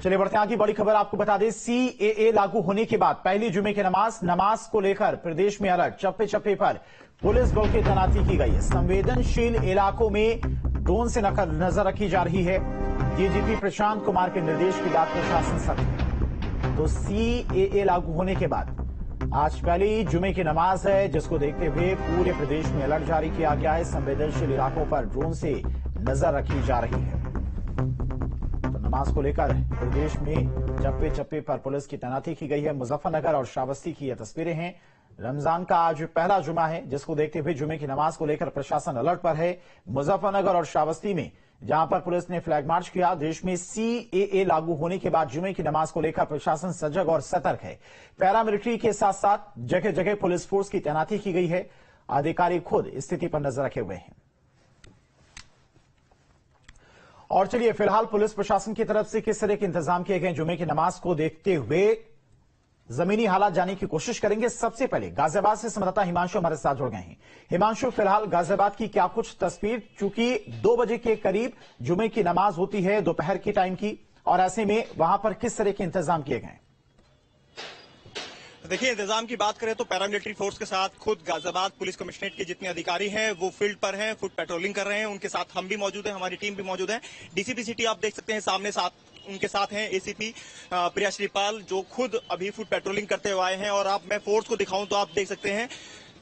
चलिए बढ़ते हैं आगे। बड़ी खबर आपको बता दें, सीएए लागू होने के बाद पहली जुमे की नमाज को लेकर प्रदेश में अलर्ट। चप्पे चप्पे पर पुलिस बल की तैनाती की गई है। संवेदनशील इलाकों में ड्रोन से नजर रखी जा रही है। डीजीपी प्रशांत कुमार के निर्देश के बाद प्रशासन सख्त है। तो सीएए लागू होने के बाद आज पहली जुमे की नमाज है, जिसको देखते हुए पूरे प्रदेश में अलर्ट जारी किया गया है। संवेदनशील इलाकों पर ड्रोन से नजर रखी जा रही है। नमाज को लेकर प्रदेश में चप्पे चप्पे पर पुलिस की तैनाती की गई है। मुजफ्फरनगर और श्रावस्ती की ये तस्वीरें हैं। रमजान का आज पहला जुमा है, जिसको देखते हुए जुमे की नमाज को लेकर प्रशासन अलर्ट पर है। मुजफ्फरनगर और श्रावस्ती में जहां पर पुलिस ने फ्लैग मार्च किया। देश में सीएए लागू होने के बाद जुमे की नमाज को लेकर प्रशासन सजग और सतर्क है। पैरामिलिट्री के साथ साथ जगह जगह पुलिस फोर्स की तैनाती की गई है। अधिकारी खुद स्थिति पर नजर रखे हुए हैं। और चलिए फिलहाल पुलिस प्रशासन की तरफ से किस तरह के इंतजाम किए गए जुमे की नमाज को देखते हुए जमीनी हालात जानने की कोशिश करेंगे। सबसे पहले गाजियाबाद से संवाददाता हिमांशु हमारे साथ जुड़ गए हैं। हिमांशु, फिलहाल गाजियाबाद की क्या कुछ तस्वीर, चूंकि 2 बजे के करीब जुमे की नमाज होती है दोपहर के टाइम की, और ऐसे में वहां पर किस तरह के इंतजाम किए गए? देखिए, इंतजाम की बात करें तो पैरामिलिट्री फोर्स के साथ खुद गाजियाबाद पुलिस कमिश्नरेट के जितने अधिकारी हैं वो फील्ड पर हैं, फुट पेट्रोलिंग कर रहे हैं। उनके साथ हम भी मौजूद हैं, हमारी टीम भी मौजूद है। डीसीपी सिटी आप देख सकते हैं सामने, साथ उनके साथ हैं एसीपी प्रिया श्रीपाल, जो खुद अभी फुट पेट्रोलिंग करते हुए आए हैं। और आप मैं फोर्स को दिखाऊं तो आप देख सकते हैं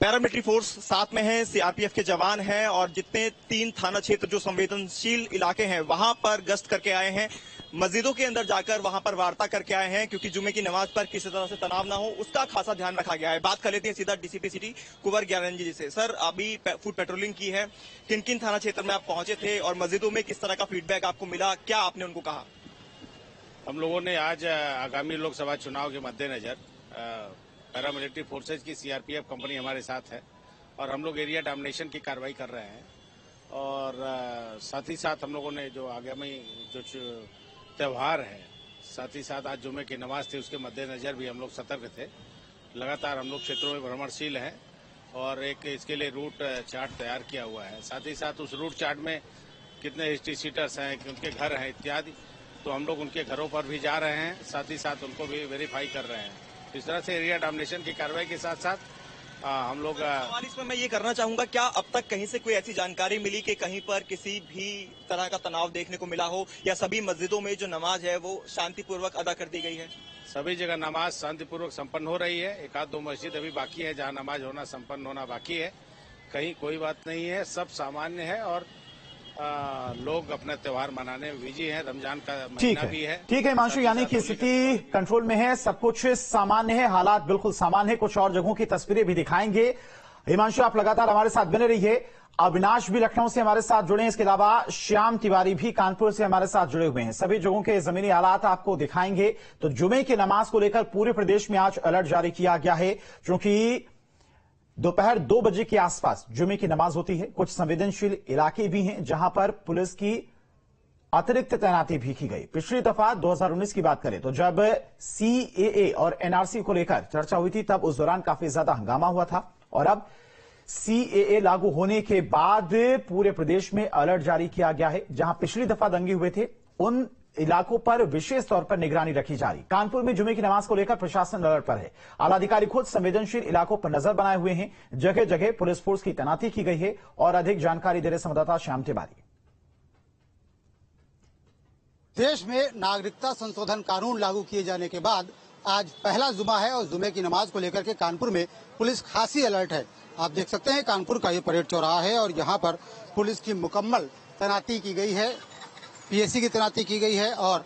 पैरामिलिट्री फोर्स साथ में है, सीआरपीएफ के जवान हैं, और जितने 3 थाना क्षेत्र जो संवेदनशील इलाके हैं वहां पर गश्त करके आए हैं। मस्जिदों के अंदर जाकर वहां पर वार्ता करके आए हैं, क्योंकि जुमे की नमाज पर किसी तरह से तनाव ना हो, उसका खासा ध्यान रखा गया है। बात कर लेते हैं सीधा डीसीपी सिटी कुंवर ज्ञानरंजन जी से। सर, अभी फुट पेट्रोलिंग की है, किन किन थाना क्षेत्र में आप पहुंचे थे और मस्जिदों में किस तरह का फीडबैक आपको मिला, क्या आपने उनको कहा? हम लोगों ने आज आगामी लोकसभा चुनाव के मद्देनजर पैरामिलिट्री फोर्सेज की सीआरपीएफ कंपनी हमारे साथ है और हम लोग एरिया डोमिनेशन की कार्रवाई कर रहे हैं। और साथ ही साथ हम लोगों ने जो आगामी जो त्यौहार है, साथ ही साथ आज जुमे की नमाज थी, उसके मद्देनजर भी हम लोग सतर्क थे। लगातार हम लोग क्षेत्रों में भ्रमणशील हैं और एक इसके लिए रूट चार्ट तैयार किया हुआ है। साथ ही साथ उस रूट चार्ट में कितने हिस्ट्री सीटर्स हैं, उनके घर हैं इत्यादि, तो हम लोग उनके घरों पर भी जा रहे हैं, साथ ही साथ उनको भी वेरीफाई कर रहे हैं। इस तरह से एरिया डोमिनेशन की कार्रवाई के साथ साथ हम लोग इसमें मैं ये करना चाहूंगा, क्या अब तक कहीं से कोई ऐसी जानकारी मिली कि कहीं पर किसी भी तरह का तनाव देखने को मिला हो, या सभी मस्जिदों में जो नमाज है वो शांतिपूर्वक अदा कर दी गई है? सभी जगह नमाज शांतिपूर्वक संपन्न हो रही है। 1-2 मस्जिद अभी बाकी है जहां नमाज होना संपन्न होना बाकी है। कहीं कोई बात नहीं है, सब सामान्य है और लोग अपना त्योहार मनाने में बिजी हैं। रमजान का महीना भी है। ठीक है हिमांशु, यानी कि स्थिति कंट्रोल में है, सब कुछ सामान्य है, हालात बिल्कुल सामान्य है। कुछ और जगहों की तस्वीरें भी दिखाएंगे। हिमांशु, आप लगातार हमारे साथ बने रहिए। अविनाश भी लखनऊ से हमारे साथ जुड़े हैं, इसके अलावा श्याम तिवारी भी कानपुर से हमारे साथ जुड़े हुए हैं। सभी जगहों के जमीनी हालात आपको दिखाएंगे। तो जुमे की नमाज को लेकर पूरे प्रदेश में आज अलर्ट जारी किया गया है, क्योंकि दोपहर 2 बजे के आसपास जुमे की नमाज होती है। कुछ संवेदनशील इलाके भी हैं जहां पर पुलिस की अतिरिक्त तैनाती भी की गई। पिछली दफा 2019 की बात करें तो जब सीएए और एनआरसी को लेकर चर्चा हुई थी, तब उस दौरान काफी ज्यादा हंगामा हुआ था। और अब सीएए लागू होने के बाद पूरे प्रदेश में अलर्ट जारी किया गया है। जहां पिछली दफा दंगे हुए थे, उन इलाकों पर विशेष तौर पर निगरानी रखी जा रही। कानपुर में जुमे की नमाज को लेकर प्रशासन अलर्ट पर है। आला अधिकारी खुद संवेदनशील इलाकों पर नजर बनाए हुए हैं। जगह जगह पुलिस फोर्स की तैनाती की गई है। और अधिक जानकारी दे रहे संवाददाता श्याम तिवारी। देश में नागरिकता संशोधन कानून लागू किए जाने के बाद आज पहला जुमा है और जुमे की नमाज को लेकर के कानपुर में पुलिस खासी अलर्ट है। आप देख सकते हैं कानपुर का ये परेड चौराहा है और यहाँ पर पुलिस की मुकम्मल तैनाती की गई है, पीएससी की तैनाती की गई है और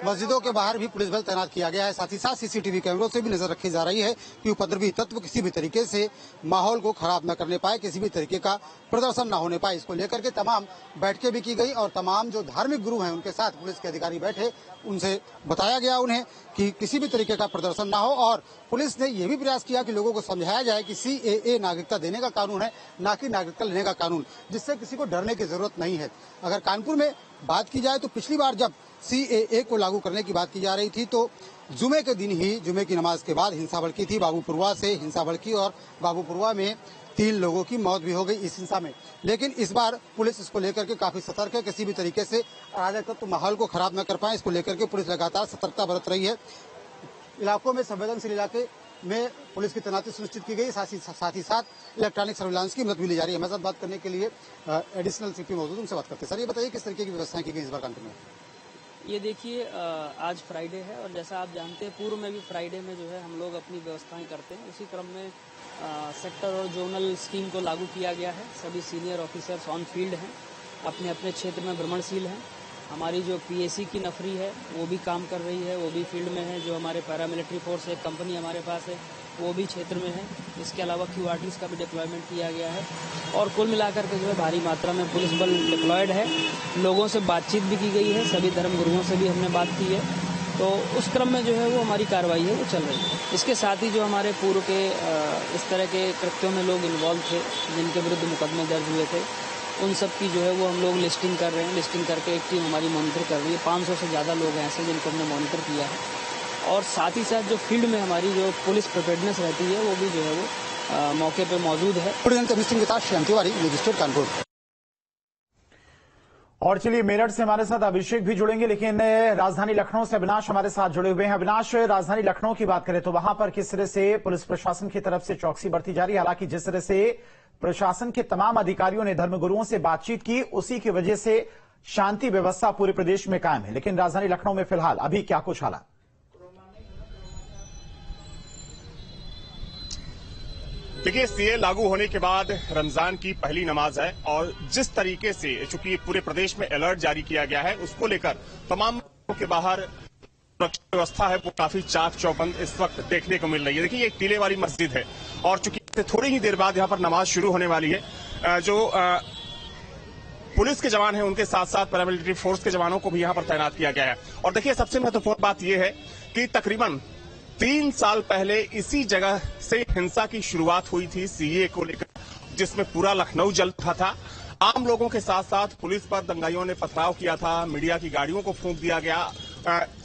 मस्जिदों के बाहर भी पुलिस बल तैनात किया गया है। साथ ही साथ सीसीटीवी कैमरों से भी नजर रखी जा रही है कि उपद्रवी तत्व किसी भी तरीके से माहौल को खराब न करने पाए, किसी भी तरीके का प्रदर्शन न होने पाए। इसको लेकर के तमाम बैठकें भी की गई और तमाम जो धार्मिक गुरु हैं उनके साथ पुलिस के अधिकारी बैठे, उनसे बताया गया उन्हें कि किसी भी तरीके का प्रदर्शन ना हो। और पुलिस ने यह भी प्रयास किया कि लोगों को समझाया जाए कि सीएए नागरिकता देने का कानून है, ना कि नागरिकता लेने का कानून, जिससे किसी को डरने की जरूरत नहीं है। अगर कानपुर में बात की जाए तो पिछली बार जब CAA को लागू करने की बात की जा रही थी, तो जुमे के दिन ही जुमे की नमाज के बाद हिंसा भड़की थी। बाबूपुरवा से हिंसा भड़की और बाबूपुरवा में 3 लोगों की मौत भी हो गई इस हिंसा में। लेकिन इस बार पुलिस इसको लेकर के काफी सतर्क है, किसी भी तरीके से अराजकत्व माहौल को खराब न कर पाए, इसको लेकर के पुलिस लगातार सतर्कता बरत रही है। इलाकों में संवेदनशील इलाके में पुलिस की तैनाती सुनिश्चित की गई, साथ ही साथ इलेक्ट्रॉनिक सर्विलांस की मदद भी ली जा रही है। हमारे साथ बात करने के लिए एडिशनल CP मौजूद, उनसे बात करते हैं। सर, ये बताइए किस तरीके की व्यवस्थाएं की गई इस बार कानपुर में? ये देखिए, आज फ्राइडे है और जैसा आप जानते हैं पूर्व में भी फ्राइडे में जो है हम लोग अपनी व्यवस्थाएं करते हैं। उसी क्रम में सेक्टर और जोनल स्कीम को लागू किया गया है। सभी सीनियर ऑफिसर्स ऑन फील्ड हैं, अपने अपने क्षेत्र में भ्रमणशील हैं। हमारी जो PAC की नफरी है वो भी काम कर रही है, वो भी फील्ड में है। जो हमारे पैरामिलिट्री फोर्स एक कंपनी हमारे पास है वो भी क्षेत्र में है। इसके अलावा QRTs का भी डिप्लॉयमेंट किया गया है और कुल मिलाकर के जो है भारी मात्रा में पुलिस बल डिप्लॉयड है। लोगों से बातचीत भी की गई है, सभी धर्मगुरुओं से भी हमने बात की है, तो उस क्रम में जो है वो हमारी कार्रवाई है वो चल रही है। इसके साथ ही जो हमारे पूर्व के इस तरह के कृत्यों में लोग इन्वॉल्व थे, जिनके विरुद्ध मुकदमे दर्ज हुए थे, उन सब की जो है वो हम लोग लिस्टिंग कर रहे हैं। लिस्टिंग करके एक टीम हमारी मॉनिटर कर रही है। 500 से ज़्यादा लोग हैं ऐसे जिनको हमने मॉनिटर किया है। और साथ ही साथ जो फील्ड में हमारी जो पुलिस प्रिपेयर्डनेस रहती है वो भी जो है वो मौके पे मौजूद है। के साथ श्याम तिवारी, मजिस्ट्रेट कानपुर। और चलिए, मेरठ से हमारे साथ अभिषेक भी जुड़ेंगे, लेकिन राजधानी लखनऊ से अविनाश हमारे साथ जुड़े हुए हैं। अविनाश, राजधानी लखनऊ की बात करें तो वहां पर किस तरह से पुलिस प्रशासन की तरफ से चौकसी बरती जा रही है? हालांकि जिस तरह से प्रशासन के तमाम अधिकारियों ने धर्मगुरुओं से बातचीत की, उसी की वजह से शांति व्यवस्था पूरे प्रदेश में कायम है, लेकिन राजधानी लखनऊ में फिलहाल अभी क्या कुछ हालात? देखिए, CAA लागू होने के बाद रमजान की पहली नमाज है और जिस तरीके से चूंकि पूरे प्रदेश में अलर्ट जारी किया गया है, उसको लेकर तमाम के बाहर सुरक्षा व्यवस्था है वो काफी चाक चौबंद इस वक्त देखने को मिल रही है। देखिए, ये एक टीले वाली मस्जिद है और चूंकि थोड़ी ही देर बाद यहाँ पर नमाज शुरू होने वाली है, जो पुलिस के जवान हैं उनके साथ साथ पैरामिलिट्री फोर्स के जवानों को भी यहाँ पर तैनात किया गया है। और देखिए, सबसे महत्वपूर्ण बात यह है कि तकरीबन 3 साल पहले इसी जगह से हिंसा की शुरुआत हुई थी CAA को लेकर, जिसमें पूरा लखनऊ जल उठा था। आम लोगों के साथ साथ पुलिस पर दंगाइयों ने पथराव किया था, मीडिया की गाड़ियों को फूंक दिया गया,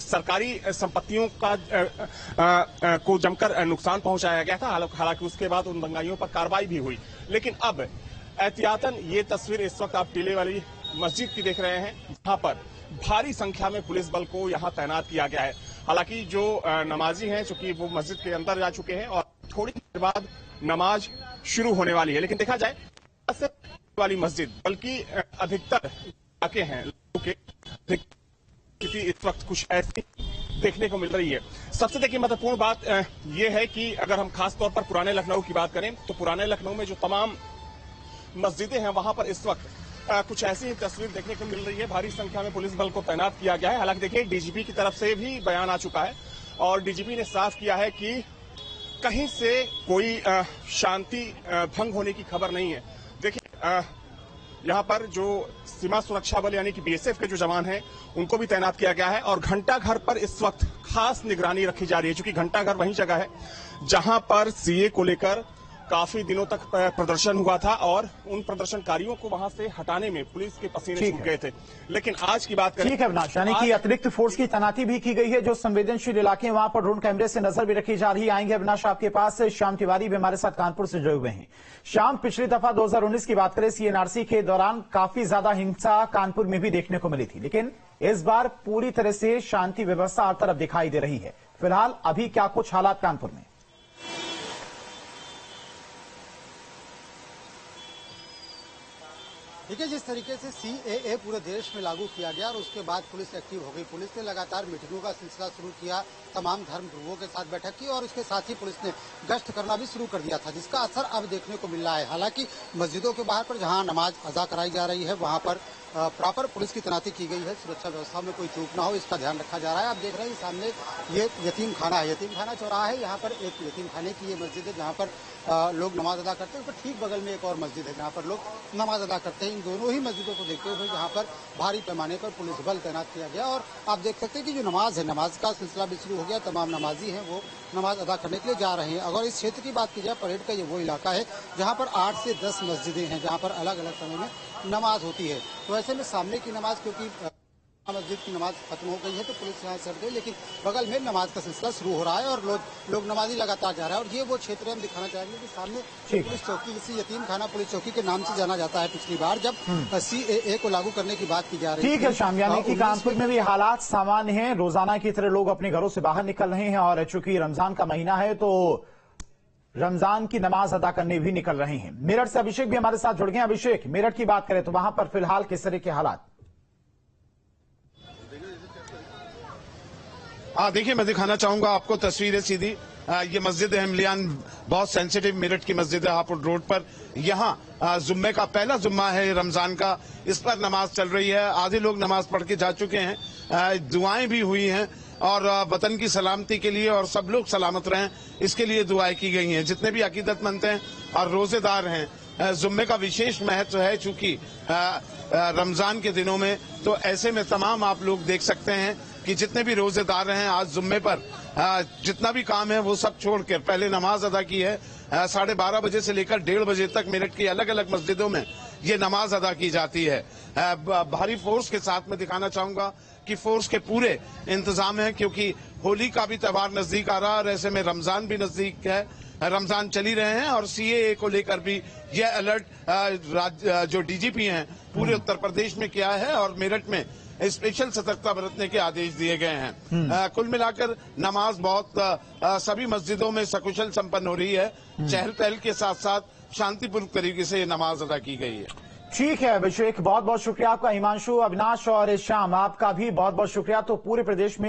सरकारी संपत्तियों का को जमकर नुकसान पहुंचाया गया था। हालांकि उसके बाद उन दंगाइयों पर कार्रवाई भी हुई, लेकिन अब एहतियातन ये तस्वीर इस वक्त आप टीले वाली मस्जिद की देख रहे हैं, जहां पर भारी संख्या में पुलिस बल को यहां तैनात किया गया है। हालांकि जो नमाजी हैं, चूंकि वो मस्जिद के अंदर जा चुके हैं और थोड़ी देर बाद नमाज शुरू होने वाली है, लेकिन देखा जाए वाली मस्जिद बल्कि अधिकतर इलाके हैं स्थिति इस वक्त कुछ ऐसी देखने को मिल रही है। सबसे देखिए महत्वपूर्ण बात यह है कि अगर हम खास तौर पर पुराने लखनऊ की बात करें तो पुराने लखनऊ में जो तमाम मस्जिदें हैं वहां पर इस वक्त कुछ ऐसी ही तस्वीर देखने को मिल रही है। भारी संख्या में पुलिस बल को तैनात किया गया है। हालांकि देखिए, DGP की तरफ से भी बयान आ चुका है और DGP ने साफ किया है कि कहीं से कोई शांति भंग होने की खबर नहीं है। देखिए, यहाँ पर जो सीमा सुरक्षा बल यानी कि BSF के जो जवान हैं उनको भी तैनात किया गया है और घंटा घर पर इस वक्त खास निगरानी रखी जा रही है, क्योंकि घंटा घर वही जगह है जहां पर CAA को लेकर काफी दिनों तक प्रदर्शन हुआ था और उन प्रदर्शनकारियों को वहां से हटाने में पुलिस के पसीने छूट गए थे। लेकिन आज की बात करें, ठीक है अविनाश, यानी कि अतिरिक्त फोर्स की तैनाती भी की गई है। जो संवेदनशील इलाके हैं वहां पर ड्रोन कैमरे से नजर भी रखी जा रही है। आएंगे अविनाश आपके पास। श्याम तिवारी भी हमारे साथ कानपुर से जुड़े हुए हैं। श्याम, पिछली दफा 2019 की बात करें, CNRC के दौरान काफी ज्यादा हिंसा कानपुर में भी देखने को मिली थी, लेकिन इस बार पूरी तरह से शांति व्यवस्था हर तरफ दिखाई दे रही है। फिलहाल अभी क्या कुछ हालात कानपुर में? देखिए, जिस तरीके से CAA पूरे देश में लागू किया गया और उसके बाद पुलिस एक्टिव हो गई। पुलिस ने लगातार मीटिंगों का सिलसिला शुरू किया, तमाम धर्म गुरुओं के साथ बैठक की और इसके साथ ही पुलिस ने गश्त करना भी शुरू कर दिया था, जिसका असर अब देखने को मिल रहा है। हालांकि मस्जिदों के बाहर पर जहां नमाज अदा कराई जा रही है वहां पर प्रॉपर पुलिस की तैनाती की गई है। सुरक्षा व्यवस्था में कोई चूक ना हो इसका ध्यान रखा जा रहा है। आप देख रहे हैं सामने ये यतीम खाना है, यतीम खाना चौराहा है। यहाँ पर एक यतीम खाने की ये मस्जिद है जहाँ पर लोग नमाज अदा करते हैं। उसके ठीक बगल में एक और मस्जिद है जहाँ पर लोग नमाज अदा करते हैं। इन दोनों ही मस्जिदों को देखते हुए यहाँ पर भारी पैमाने पर पुलिस बल तैनात किया गया और आप देख सकते हैं कि जो नमाज है, नमाज का सिलसिला भी शुरू हो गया। तमाम नमाजी हैं वो नमाज अदा करने के लिए जा रहे हैं। अगर इस क्षेत्र की बात की जाए, परेड का ये वो इलाका है जहाँ पर 8 से 10 मस्जिदें हैं जहाँ पर अलग अलग समय में नमाज होती है। तो ऐसे में सामने की नमाज, क्योंकि मस्जिद की नमाज खत्म हो गई है तो पुलिस यहाँ से हट गई, लेकिन बगल में नमाज का सिलसिला शुरू हो रहा है और लोग नमाजी लगातार जा रहा है। और ये वो क्षेत्र हम दिखाना चाहेंगे कि सामने पुलिस चौकी, इसी यतीम खाना पुलिस चौकी के नाम से जाना जाता है। पिछली बार जब CAA को लागू करने की बात की जा रही है। ठीक है श्याम, यानी कि कानपुर में भी हालात सामान्य हैं, रोजाना की तरह लोग अपने घरों से बाहर निकल रहे हैं और चूंकि रमजान का महीना है तो रमजान की नमाज अदा करने भी निकल रहे हैं। मेरठ से अभिषेक भी हमारे साथ जुड़ गए। अभिषेक, मेरठ की बात करें तो वहां पर फिलहाल किस तरह के हालात? देखिए, मैं दिखाना चाहूंगा आपको तस्वीरें सीधी। ये मस्जिद अहमलियान बहुत सेंसिटिव मेरठ की मस्जिद है हापुड़ रोड पर। यहाँ जुम्मे का पहला जुम्मा है रमजान का, इस पर नमाज चल रही है। आधे लोग नमाज पढ़ के जा चुके हैं, दुआएं भी हुई हैं और वतन की सलामती के लिए और सब लोग सलामत रहें इसके लिए दुआएं की गई हैं। जितने भी अकीदतमंद हैं और रोजेदार हैं, जुम्मे का विशेष महत्व है चूंकि रमजान के दिनों में, तो ऐसे में तमाम आप लोग देख सकते हैं कि जितने भी रोजेदार हैं आज जुम्मे पर जितना भी काम है वो सब छोड़कर पहले नमाज अदा की है। 12:30 बजे से लेकर 1:30 बजे तक मेरठ की अलग अलग मस्जिदों में ये नमाज अदा की जाती है। भारी फोर्स के साथ मैं दिखाना चाहूंगा कि फोर्स के पूरे इंतजाम है क्योंकि होली का भी त्योहार नजदीक आ रहा है और ऐसे में रमजान भी नजदीक है, रमजान चली रहे हैं और CAA को लेकर भी यह अलर्ट जो DGP हैं पूरे उत्तर प्रदेश में किया है और मेरठ में स्पेशल सतर्कता बरतने के आदेश दिए गए हैं। कुल मिलाकर नमाज बहुत सभी मस्जिदों में सकुशल संपन्न हो रही है। चहल पहल के साथ साथ शांतिपूर्वक तरीके से ये नमाज अदा की गई है। ठीक है अभिषेक, बहुत बहुत शुक्रिया आपका। हिमांशु, अविनाश और श्याम, आपका भी बहुत बहुत शुक्रिया। तो पूरे प्रदेश में